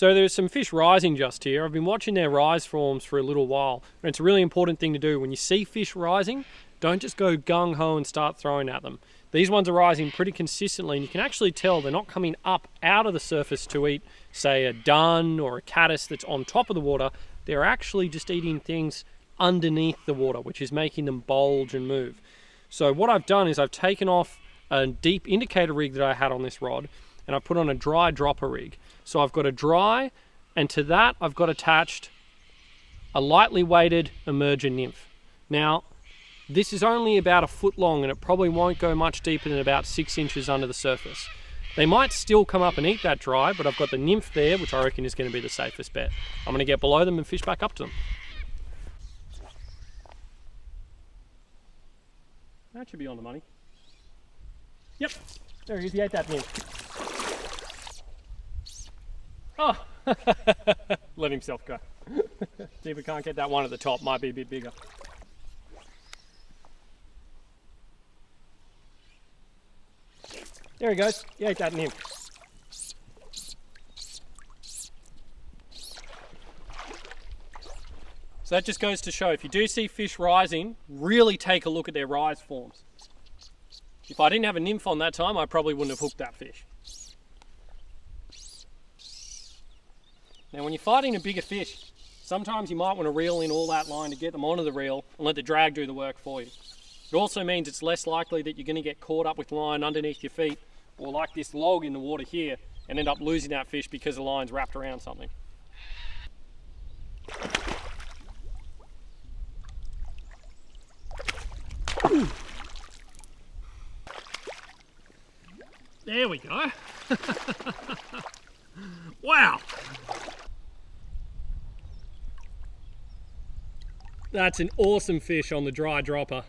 So there's some fish rising just here. I've been watching their rise forms for a little while, and it's a really important thing to do. When you see fish rising, don't just go gung-ho and start throwing at them. These ones are rising pretty consistently, and you can actually tell they're not coming up out of the surface to eat, say, a dun or a caddis that's on top of the water. They're actually just eating things underneath the water, which is making them bulge and move. So what I've done is I've taken off a deep indicator rig that I had on this rod, and I put on a dry dropper rig. So I've got a dry, and to that I've got attached a lightly weighted emerger nymph. Now, this is only about 1 foot long, and it probably won't go much deeper than about 6 inches under the surface. They might still come up and eat that dry, but I've got the nymph there, which I reckon is going to be the safest bet. I'm going to get below them and fish back up to them. That should be on the money. Yep, there he is, he ate that nymph. Oh, let himself go. See if we can't get that one at the top, might be a bit bigger. There he goes, he ate that nymph. So that just goes to show, if you do see fish rising, really take a look at their rise forms. If I didn't have a nymph on that time, I probably wouldn't have hooked that fish. Now when you're fighting a bigger fish, sometimes you might want to reel in all that line to get them onto the reel and let the drag do the work for you. It also means it's less likely that you're going to get caught up with line underneath your feet, or like this log in the water here, and end up losing that fish because the line's wrapped around something. There we go. Wow. That's an awesome fish on the dry dropper.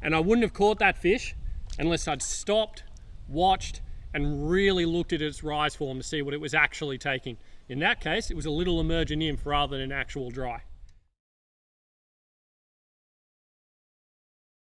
And I wouldn't have caught that fish unless I'd stopped, watched, and really looked at its rise form to see what it was actually taking. In that case, it was a little emerger nymph rather than an actual dry.